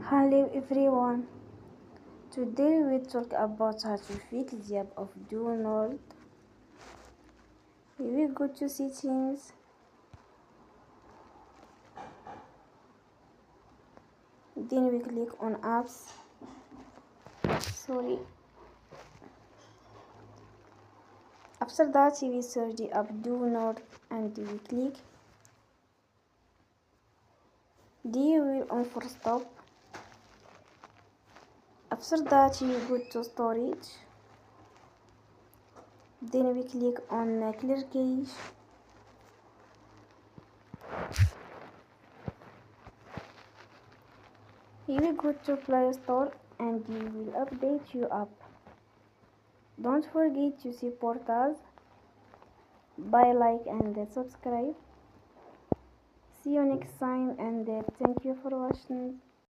Hello everyone. Today we talk about how to fix the app of Download. Here we go to settings. Then we click on apps. Sorry. After that we search the app Download and we click. Then we will on for stop. After that we go to storage. Then we click on clear cache. Here we go to Play Store and you will update your app. Don't forget to support us by like and subscribe. See you next time and thank you for watching.